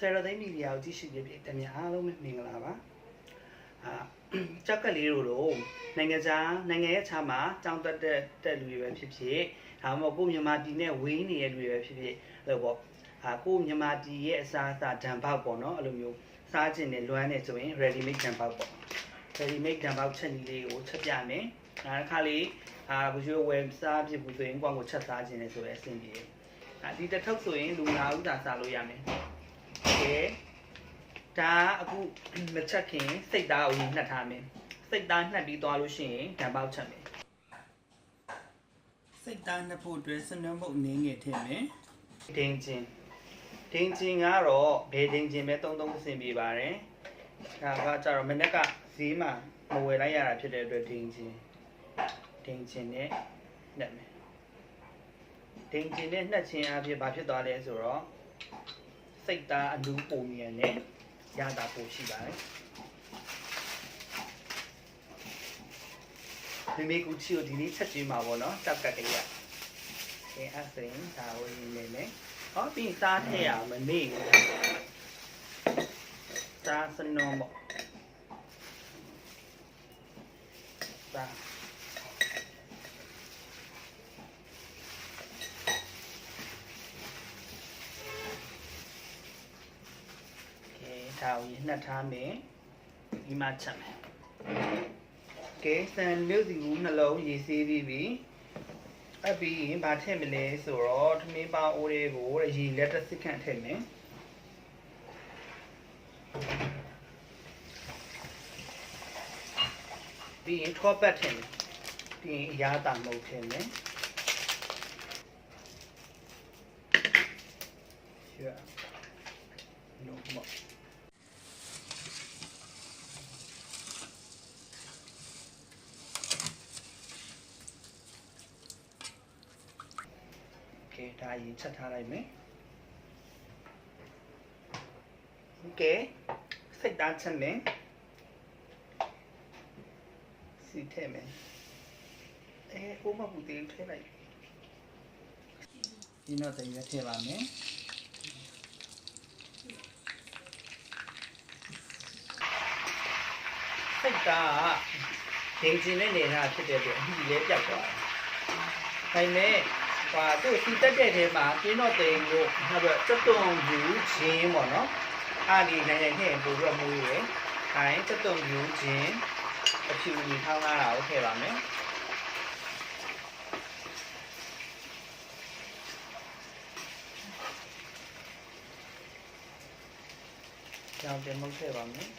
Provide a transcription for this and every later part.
ဆယ်ရသိန်းမီဒီယာကိုကြည့်ရှုကြပြီတမန်အားလုံးမင်္ဂလာပါကြောက်ကလေးတို့လို့နိုင်ငံရဲ့ခြားမှာကြောင်းတက်လူတွေပဲဖြစ်ဖြစ်ဒါမှမဟုတ်ကိုမြန်မာပြည်နဲ့ဝေးနေတဲ့လူတွေပဲဖြစ်ဖြစ်အဲ့လိုပေါ့ကိုမြန်မာပြည်ရဲ့အစားအစာဓာန်ပေါက်ပေါ့နော်အဲ့လိုမျိုးစားခြင်းနဲ့လွမ်းနေဆိုရင် ready made ဓာန်ပေါက်ပေါ့ ready made ဓာန်ပေါက်ချက်နည်းလေးကိုချက်ပြမယ်ဒါတစ်ခါလေးဘယ်လိုဝယ်စားဖြစ်ဘူးဆိုရင်ကိုယ့်ကိုချက်စားခြင်းနဲ့ဆိုရဲအဆင်ပြေဒီတစ်ထုပ်ဆိုရင်လူနာဥသာစားလို့ရမယ်ကဲဒါအခုမချက်ခင်စိတ်သားကိုနှက်ထားမယ်စိတ်သားနှက်ပြီးသွားလို့ရှိရင်ဓာန်ပေါက်ချက်မယ်စိတ်သားနှက်ဖို့အတွက်စနုံးမုတ်နင်းငယ်ထည့်မယ်ဒင်းချင်းကတော့ဘယ်ဒင်းချင်းပဲတုံးအဆင်ပြေပါတယ်ဒါကကြတော့မနေ့ကဈေးမှာမဝယ်လိုက်ရတာဖြစ်တဲ့အတွက်ဒင်းချင်းနဲ့နှက်မယ်ဒင်းချင်းနဲ့နှက်ချင်းအဖြစ်ဘာဖြစ်သွားလဲဆိုတော့စိတ်သားအလူးပုံမြန်နဲ့ရတာပိုရှိပါတယ်ဒီမေကူချီကိုဒီနေ့ချက်ကြည့်မှာပေါ့နော်တောက်ကက်ကလေးအဲ့အစရင်ဒါကိုရင်းနေမယ်ဟောပြီးစားထည့်ရအောင်မမေ့ဘူးစားစနောပေါ့စားထားရင်နှက်ထားမယ်ဒီမှာချက်မယ်ကဲဆန်မျိုးစီဘူးနှလုံးရေးဆေးပြီးပြီအပြီးရင်ဗာထည့်မလဲဆိုတော့ထမင်းပေါင်းအိုးလေးကိုရေလက်တစ်စက္ကန့်ထည့်မယ်ပြီးရင်ထောပတ်ထည့်မယ်ပြီးရင်အရာတာမုတ်ထည့်မယ်ရွှေလုံးပေါ့ဒါရင်ချက်ထားလိုက်မယ်โอเคစိတ်သားချက်မယ်စီထည့်မယ်ဟိုမှာဘူးတေးထည့်လိုက်ဒီတော့တည်းရထည့်ပါမယ်စိတ်သားဒင်းကျင်နဲ့နေတာဖြစ်တဲ့အတွက်အဟိလေးပြောက်သွားတယ်ဒါပေမဲ့တို့စီတက်တဲ့ထဲမှာကျင်းတော့တိန်လို့နောက်ပြီးစက်တုံယူခြင်းပေါ့နော်အားဒီနိုင်ထည့်ပို့ပြီးတော့မွေးရယ်ခိုင်းစက်တုံယူခြင်းအဖြူကြီးထောင်းလာတာကိုထည့်ပါမယ်ကြောင်တင်မုတ်ထည့်ပါမယ်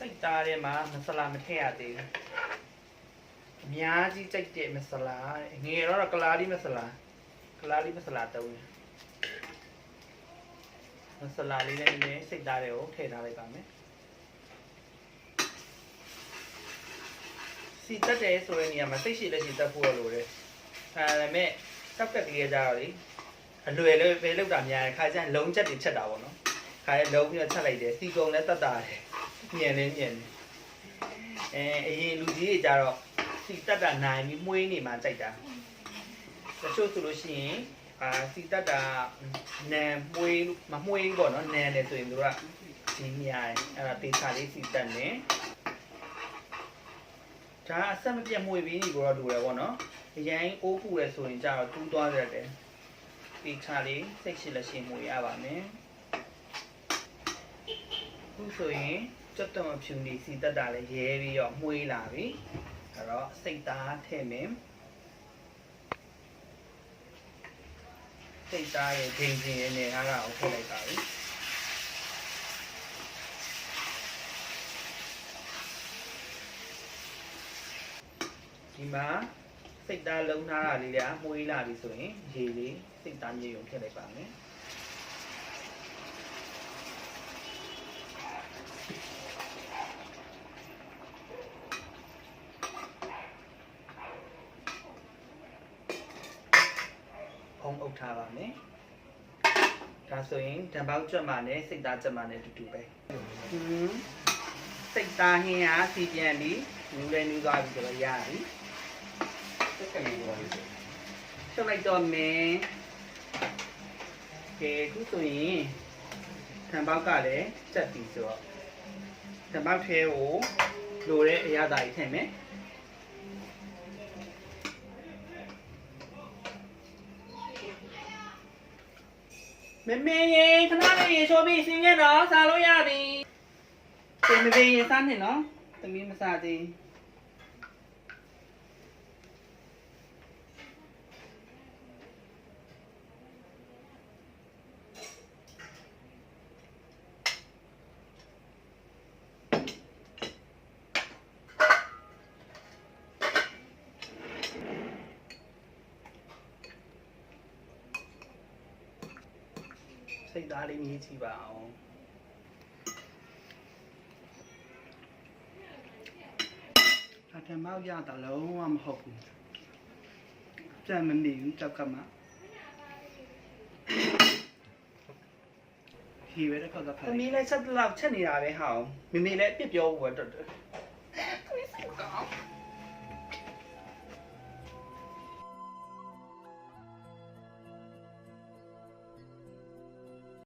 စိတ်သားထဲမှာမဆလာမထည့်ရသေးဘူးအများကြီးကြိုက်တဲ့မဆလာငယ်တော့ကလာလီမဆလာတုံးမဆလာလေးနဲ့နည်းစိတ်သားတွေကိုထည့်ထားလိုက်ပါမယ်စီတက်တယ်ဆိုတဲ့နေရာမှာစိတ်ရှိလက်ရှိတက်ဖို့လိုတယ်ဒါပေမဲ့တောက်ကက်ကလေးကြတော့လေအလွယ်လေးပဲလောက်တာများတယ်ခါကျရင်လုံးချက်တွေချက်တာပေါ့နော်ခါရဲလုံးပြီးတော့ချက်လိုက်တယ်စီကုံနဲ့တက်တာတယ်ညံနေအရင်လူကြီးတွေကြတော့စီတက်တာနိုင်ပြီးမှုေးနေမှကြိုက်တာတချို့ဆိုလို့ရှိရင်စီတက်တာနန်မှုေးမမှုေးပေါ့နော်နန်တယ်ဆိုရင်တို့ကဒီများအဲ့ဒါတေချာလေးစီတက်နေဒါအဆက်မပြတ်မှုေးပြီးနေတော့တူတယ်ပေါ့နော်အရင်အိုးပူတယ်ဆိုရင်ကြတော့တူးသွားရတယ်တေချာလေးစိတ်ရှိလက်ရှိမှုေးရပါမယ်ခုဆိုရင်ကျွတ်တော်ဖြူနေစီတက်တာလည်းရဲပြီးတော့မှုေးလာပြီအဲ့တော့စိတ်သားထည့်မယ်စိတ်သားရဲ့ဒင်းချင်းရဲ့နေထားတာကိုထည့်လိုက်ပါပြီဒီမှာစိတ်သားလုံးထားတာလေးလည်းမှုေးလာပြီဆိုရင်ရေလေးစိတ်သားမြေုံထည့်လိုက်ပါမယ်အုပ်ထားပါမယ်ဒါဆိုရင်ဓာတ်ပေါက်ကြွက်မှာနဲ့စိတ်သားကြွက်မှာနဲ့တူတူပဲစိတ်သားဟင်းအားစီပြန်ပြီး နူးလဲနူးသွားပြီဆိုတော့ရပြီ စက်ကလေးကိုပါလို့ ချုပ်လိုက်တော့မယ်ကဲအခုဆိုရင်ထံပေါက်ကလည်းစက်ပြီဆိုတော့ထံပေါက်ထဲကိုလိုတဲ့အရာသာကြီးထည့်မယ်မေမေရေခဏလေးရေချိုးပြီးစင်းခဲ့တော့စားလို့ရပြီဒီမေမေရေစားနေနော်သမီးမစားသေးစိတ်သားလေးမြည်ကြည့်ပါအောင်အထမောက်ရတော့လုံးဝမဟုတ်ဘူးကြံမနေဘူးကြောက်ကမှခီဝဲတဲ့ခေါက်ကဖာသမီးလည်းချက်လောက်ချက်နေတာပဲဟောင်းမမေလည်းပြစ်ပြောဘူးတော့သမီးစိတ်ကောင်း